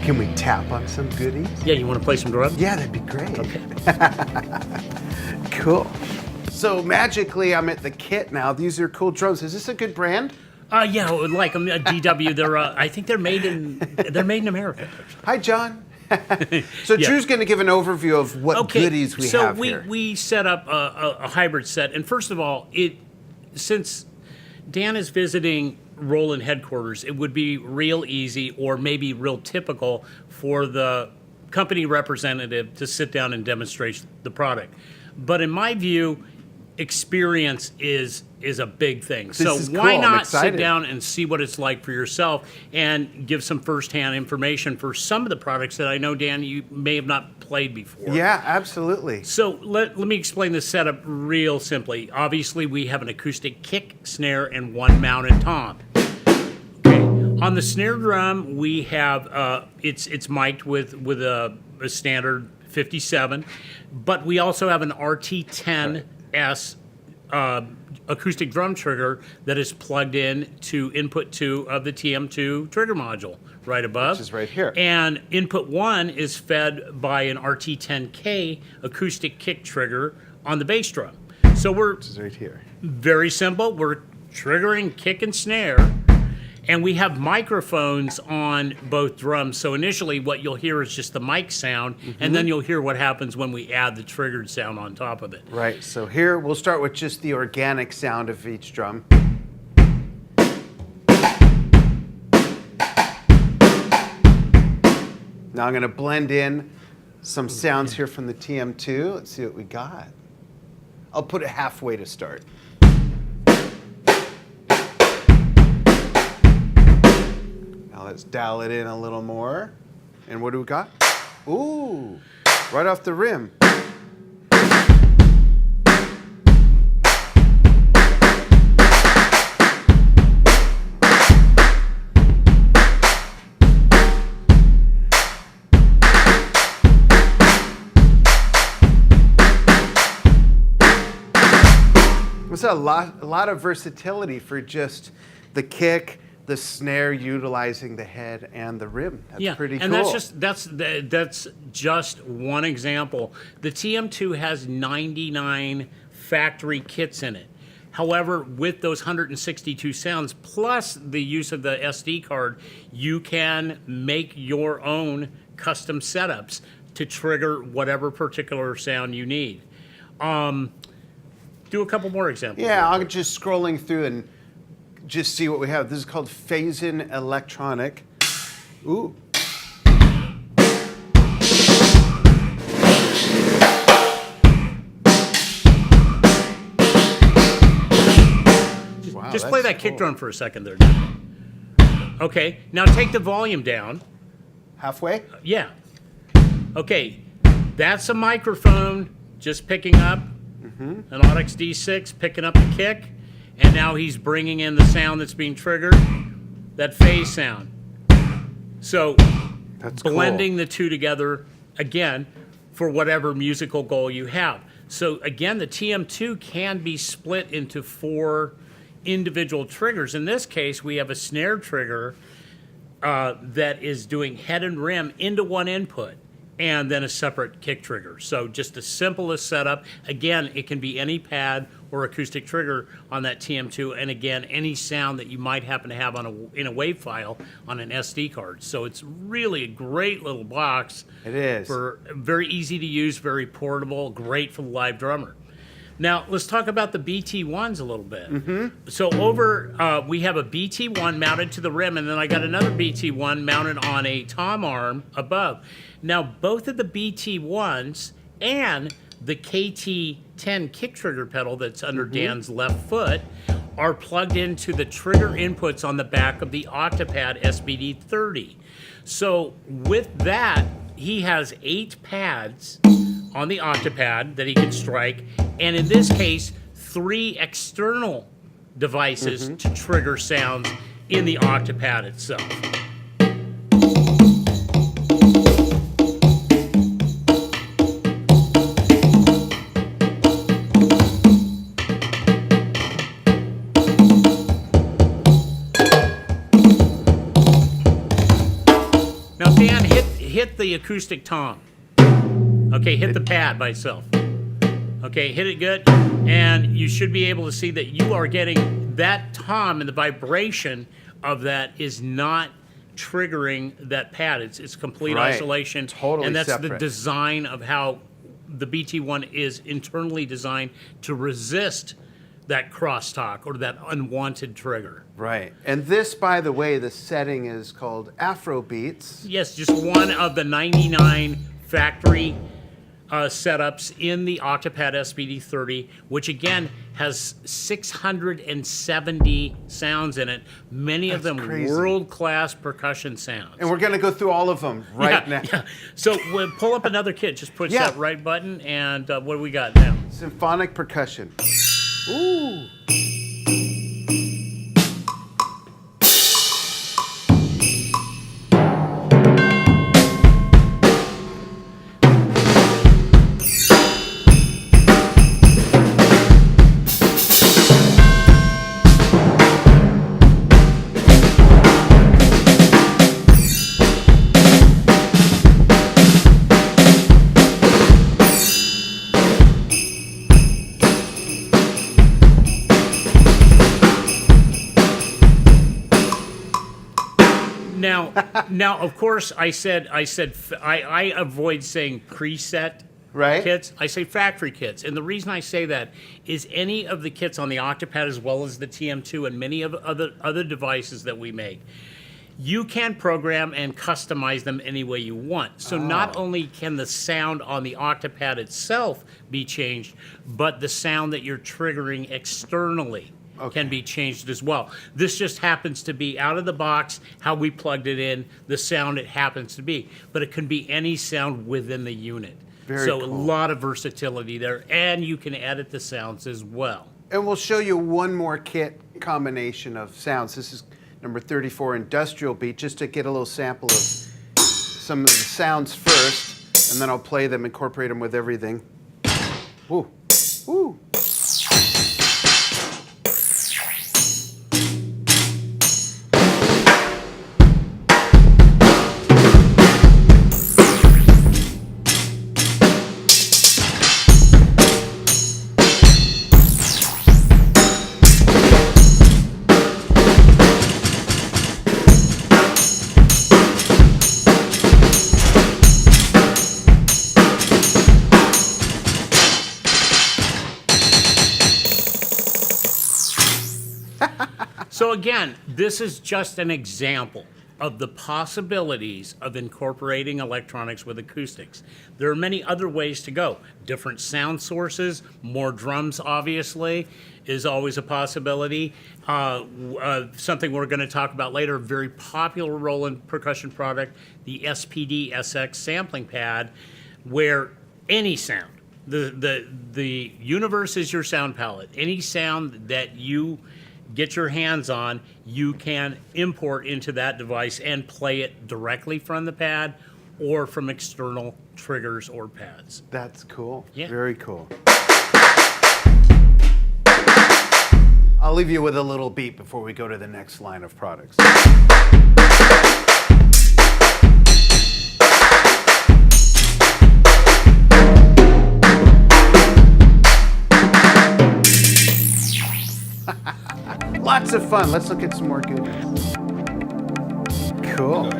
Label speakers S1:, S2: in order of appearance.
S1: Can we tap on some goodies?
S2: Yeah, you want to play some drums?
S1: Yeah, that'd be great.
S2: Okay.
S1: Cool. So magically, I'm at the kit now. These are cool drums. Is this a good brand?
S2: Yeah, like DW. They're I think they're made in America.
S1: Hi, John. So
S2: Yeah.
S1: Drew's going to give an overview of what goodies we have here.
S2: So we set up a hybrid set, and first of all, since Dan is visiting Roland Headquarters, it would be real easy or maybe real typical for the company representative to sit down and demonstrate the product. But in my view, experience is a big thing. So
S1: is
S2: why
S1: cool. I'm
S2: not sit
S1: excited.
S2: down and see what it's like for yourself and give some firsthand information for some of the products that I know, Dan, you may have not played before.
S1: Yeah, absolutely.
S2: So let me explain the setup real simply. Obviously, we have an acoustic kick, snare, and one mounted tom. Okay. On the snare drum, we have it's mic'd with a standard 57, but we also have an RT10S acoustic drum trigger that is plugged in to input 2 of the TM2 trigger module right above.
S1: Which is right here.
S2: And input 1 is fed by an RT10K acoustic kick trigger on the bass drum. So
S1: Which is right here.
S2: very simple. We're triggering kick and snare, and we have microphones on both drums. So initially what you'll hear is just the mic sound, and then you'll hear what happens when we add the triggered sound on top of it.
S1: Right, so here we'll start with just the organic sound of each drum. Now I'm going to blend in some sounds here from the TM2. Let's see what we got. I'll put it halfway to start. Now let's dial it in a little more. And what do we got? Ooh, right off the rim. It's a lot of versatility for just the kick, the snare, utilizing the head and the rim. That's pretty cool.
S2: And that's just one example. The TM2 has 99 factory kits in it. However, with those 162 sounds plus the use of the SD card, you can make your own custom setups to trigger whatever particular sound you need. Do a couple more examples.
S1: Yeah, I'm just scrolling through and just see what we have. This is called Phase-In Electronic. Ooh. Wow,
S2: Just play
S1: that's
S2: that kick
S1: cool.
S2: drum for a second there. Okay, now take the volume down.
S1: Halfway?
S2: Yeah. Okay, that's a microphone just picking up an Audix D6, picking up the kick, and now he's bringing in the sound that's being triggered, that phase sound. So
S1: That's
S2: blending the two together, again, for whatever musical goal you have. So again, the TM2 can be split into 4 individual triggers. In this case, we have a snare trigger that is doing head and rim into one input, and then a separate kick trigger. So just the simplest setup. Again, it can be any pad or acoustic trigger on that TM2, and again, any sound that you might happen to have in a WAV file on an SD card. So it's really a great little box.
S1: It is.
S2: For very easy to use, very portable, great for the live drummer. Now, let's talk about the BT1s a little bit. So we have a BT1 mounted to the rim, and then I got another BT1 mounted on a tom arm above. Now, both of the BT1s and the KT10 kick trigger pedal that's under Dan's left foot are plugged into the trigger inputs on the back of the Octopad SBD30. So with that, he has 8 pads on the Octopad that he can strike, and in this case, 3 external devices to trigger sounds in the Octopad itself. Now, Dan, hit hit the acoustic tom. Okay, hit the pad by itself. Okay, hit it good, and you should be able to see that you are getting that tom, and the vibration of that is not triggering that pad. It's complete isolation.
S1: Totally
S2: and that's
S1: separate.
S2: the design of how the BT1 is internally designed to resist that crosstalk or that unwanted trigger.
S1: Right. And this, by the way, the setting is called Afrobeats.
S2: Yes, just one of the 99 factory setups in the Octopad SPD30, which again has 670 sounds in it, many of them
S1: crazy.
S2: world-class percussion sounds.
S1: And we're going to go through all of them now.
S2: Yeah. So we'll pull up another kit. Just push
S1: Yeah.
S2: that right button, and what do we got now?
S1: Symphonic percussion. Ooh.
S2: Now, of course, I avoid saying preset kits. I say factory kits, and the reason I say that is any of the kits on the Octopad, as well as the TM2 and many of other devices that we make, you can program and customize them any way you want. So not only can the sound on the Octopad itself be changed, but the sound that you're triggering externally can be changed as well. This just happens to be out of the box, how we plugged it in, the sound it happens to be. But it can be any sound within the unit.
S1: Very
S2: so
S1: cool.
S2: A lot of versatility there, and you can edit the sounds as well.
S1: And we'll show you one more kit combination of sounds. This is number 34, Industrial Beat, just to get a little sample of some of the sounds first, and then I'll play them, incorporate them with everything. Woo. Woo.
S2: So again, this is just an example of the possibilities of incorporating electronics with acoustics. There are many other ways to go. Different sound sources, more drums obviously is always a possibility. Something we're going to talk about later, a very popular Roland percussion product, the SPD SX sampling pad, where any sound, the universe is your sound palette. Any sound that you get your hands on, you can import into that device and play it directly from the pad or from external triggers or pads.
S1: That's cool.
S2: Yeah.
S1: Very cool. I'll leave you with a little beat before we go to the next line of products. Lots of fun. Let's look at some more goodies. Cool.